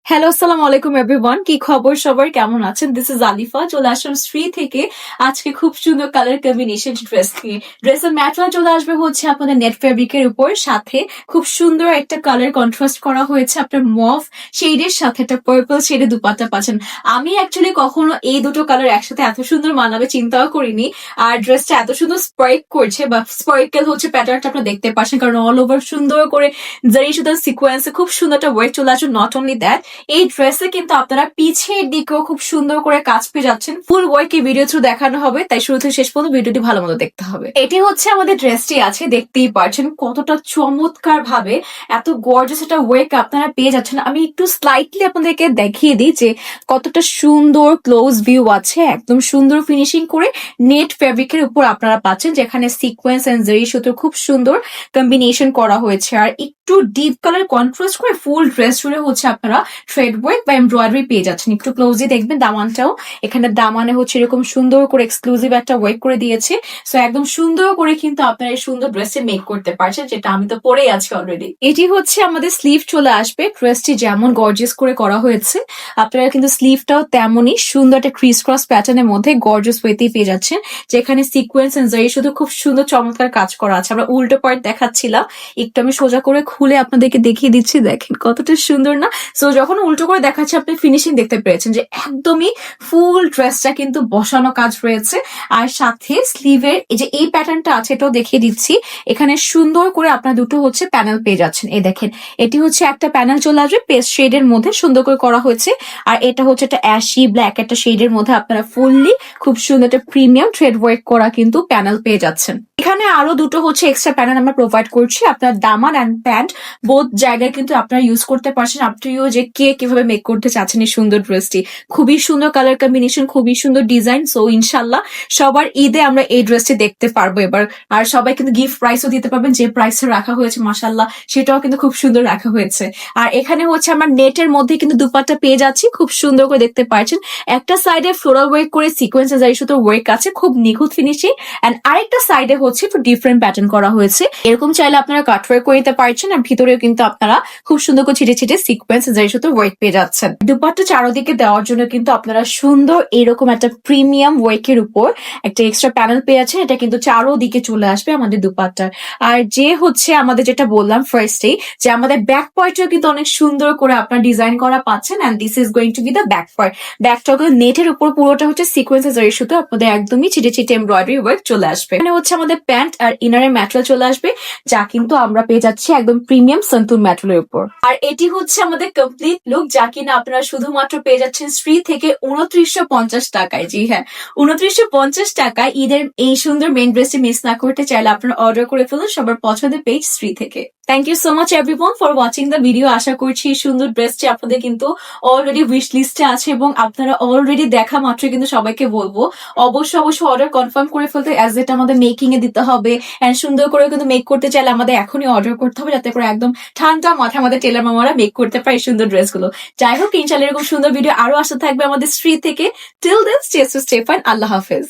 Hello, আসসালামু আলাইকুম everyone. কি খবর সবার? কেমন আছেন? This is Alifa. চলে আসলাম শ্রী থেকে আজকে খুব সুন্দর কালার কম্বিনেশন ড্রেস নিয়ে। ড্রেসের ম্যাটেরিয়াল চলে আসবে হচ্ছে আপনাদের নেট ফেব্রিকের উপর, সাথে খুব সুন্দর একটা কালার কন্ট্রাস্ট করা হয়েছে আপনার মভ শেডের সাথে একটা পার্পল শেডে দুপাট্টা পাচ্ছেন। আমি অ্যাকচুয়ালি কখনো এই দুটো কালার একসাথে এত সুন্দর মানাবে চিন্তাও করিনি। আর ড্রেসটা এত সুন্দর স্পার্ক করছে বা স্পার্কেল হচ্ছে প্যাটার্নটা আপনারা দেখতে পাচ্ছেন, কারণ অল ওভার সুন্দর করে জারি সুতার সিকোয়েন্সে খুব সুন্দর একটা ওয়ার্ক চলে আসবে। নট অনলি দ্যাট, এই ড্রেসে কিন্তু আপনারা পিছের দিকেও খুব সুন্দর করে কাজ পেয়ে যাচ্ছেন। ফুল ওয়ার্ক এই ভিডিও থ্রু দেখানো হবে, তাই শুরু থেকে শেষ পর্যন্ত ভিডিওটি ভালো মতো দেখতে হবে। এটি হচ্ছে আমাদের ড্রেসটি আছে, দেখতেই পাচ্ছেন কতটা চমৎকার ভাবে এত গর্জিয়াস একটা ওয়ার্ক আপনারা পেয়ে যাচ্ছেন। আমি একটু স্লাইটলি আপনাদেরকে দেখিয়ে দিই যে কতটা সুন্দর ক্লোজ ভিউ আছে, একদম সুন্দর ফিনিশিং করে নেট ফেব্রিকের উপর আপনারা পাচ্ছেন, যেখানে সিকোয়েন্স এন্ড জারি সুতো খুব সুন্দর কম্বিনেশন করা হয়েছে। আর একটু ডিপ কালার কন্ট্রাস্ট করে ফুল ড্রেস জুড়ে হচ্ছে আপনারা থ্রেড ওয়ার্ক বা এমব্রয়ডারি পেয়ে যাচ্ছেন। একটু ক্লোজলি দেখবেন দামানটাও, এখানে দামানে হচ্ছে এরকম সুন্দর করে এক্সক্লুসিভ একটা ওয়ার্ক করে দিয়েছে। সো একদম সুন্দর করে কিন্তু আপনারা এই সুন্দর ড্রেসে মেক করতে পারছেন, যেটা আমি তো পরেই আছি অলরেডি। এটি হচ্ছে আমাদের স্লিভ চলে আসবে। ড্রেসটি যেমন গর্জিয়াস করে করা হয়েছে, আপনারা কিন্তু স্লিভটাও তেমনই সুন্দর একটা ক্রিস ক্রস প্যাটার্নের মধ্যে গর্জিয়াস ওয়েতেই পেয়ে যাচ্ছেন, যেখানে সিকোয়েন্স এন্ড জারি শুধু খুব সুন্দর চমৎকার কাজ করা আছে। আমরা উল্টো পার্ট দেখাচ্ছিলাম, একটু আমি সোজা করে খুলে আপনাদেরকে দেখিয়ে দিচ্ছি, দেখেন কতটা সুন্দর না। সো যখন উল্টো করে দেখাচ্ছে আপনি ফিনিশিং দেখতে পেরেছেন যে একদমই ফুল ড্রেসটা কিন্তু বসানো কাজ রয়েছে। আর সাথে স্লিভের এই যে এই প্যাটার্নটা আছে এটাও দেখিয়ে দিচ্ছি, এখানে সুন্দর করে আপনার দুটো হচ্ছে প্যানেল পেয়ে যাচ্ছেন। এই দেখেন, এটি হচ্ছে একটা প্যানেল চলে আসবে পেস্ট শেডের মধ্যে, সুন্দর করে করা হয়েছে। আর এটা হচ্ছে একটা অ্যাশি ব্ল্যাক একটা শেডের মধ্যে আপনারা ফুললি খুব সুন্দর একটা প্রিমিয়াম থ্রেড ওয়ার্ক করা কিন্তু প্যানেল পেয়ে যাচ্ছেন। এখানে আরো দুটো হচ্ছে এক্সট্রা প্যানেল আমরা প্রোভাইড করছি। আপনার দামান অ্যান্ড প্যান্ট বোথ জায়গায় কিন্তু আপনারা ইউজ করতে পারছেন, আপনিও যে কে কিভাবে মেক করতে চাচ্ছেন এই সুন্দর ড্রেসটি। খুবই সুন্দর কালার কম্বিনেশন, খুবই সুন্দর ডিজাইন। সো ইনশাল্লাহ সবার ঈদে আমরা এই ড্রেসটি দেখতে পারবো এবার। আর সবাই কিন্তু গিফট প্রাইসও দিতে পারবেন, যে প্রাইসে রাখা হয়েছে মাশাল্লাহ সেটাও কিন্তু খুব সুন্দর রাখা হয়েছে। আর এখানে হচ্ছে আমরা নেটের মধ্যে কিন্তু দুপাট্টা পেয়ে যাচ্ছি, খুব সুন্দর করে দেখতে পাচ্ছেন। একটা সাইডে ফ্লোরাল ওয়ার্ক করে সিকোয়েন্স জারি সুতো ওয়ার্ক আছে, খুব নিখুঁত ফিনিশিং। এন্ড আরেকটা সাইডে হচ্ছে একটু ডিফারেন্ট প্যাটার্ন করা হয়েছে। এরকম চাইলে আপনারা কাট ওয়ার্ক করে নিতে পারছেন, আর ভিতরেও কিন্তু আপনারা খুব সুন্দর করে ছিটে ছিটে সিকোয়েন্স জারি সুতো ওয়ার্ক পেয়ে যাচ্ছেন। দুপাট্টা চারোদিকে দেওয়ার জন্য কিন্তু আপনারা সুন্দর এরকম একটা প্রিমিয়াম ওয়ার্কের উপর একটা এক্সট্রা প্যানেল পেয়ে যাচ্ছেন। এটা কিন্তু চারোদিকে চলে আসবে আমাদের দুপাট্টার। আর যে হচ্ছে আমাদের যেটা বললাম ফার্স্টে, যে আমাদের ব্যাক পার্টও কিন্তু অনেক সুন্দর করে আপনার ডিজাইন করা পাচ্ছেন। And this is going to be the back part. ব্যাকটা নেটের উপর পুরোটা হচ্ছে সিকোয়েন্স জারি সুতো আপনাদের একদমই ছিটে ছিটে এমব্রয়ডারি ওয়ার্ক চলে আসবে। এখানে হচ্ছে আমাদের প্যান্ট আর ইনারের ম্যাটেরিয়াল চলে আসবে, যা কিন্তু আমরা পেয়ে যাচ্ছি একদম প্রিমিয়াম সন্তুর ম্যাটেরিয়ালের উপর। আর এটি হচ্ছে আমাদের কমপ্লিট লুক, যা কিনা আপনারা শুধুমাত্র পেয়ে যাচ্ছেন শ্রী থেকে 2950 টাকায়। জি হ্যাঁ, 2950 টাকায় ঈদের এই সুন্দর মেইন ড্রেসটি মিস না করতে চাইলে আপনারা অর্ডার করে ফেলুন সবার পছন্দের পেজ শ্রী থেকে। Thank you so much everyone for watching the video. আশা করছি এই সুন্দর ড্রেসটি আপনাদের কিন্তু অলরেডি উইশ লিস্টে আছে, এবং আপনারা অলরেডি দেখা মাত্র কিন্তু সবাইকে বলবো অবশ্যই অর্ডার কনফার্ম করে ফেলতে, অ্যাজ এটা আমাদের মেকিং এ দিতে হবে। এন্ড সুন্দর করে কিন্তু মেক করতে চাইলে আমাদের এখনই অর্ডার করতে হবে, যাতে করে একদম ঠান্ডা মাথায় আমাদের টেলার মামারা মেক করতে পারে এই সুন্দর ড্রেসগুলো। যাই হোক, ইনশাআল্লাহ এরকম সুন্দর ভিডিও আরো আসতে থাকবে আমাদের শ্রী থেকে। টিল দেন স্টে ফাইন, আল্লাহ হাফেজ।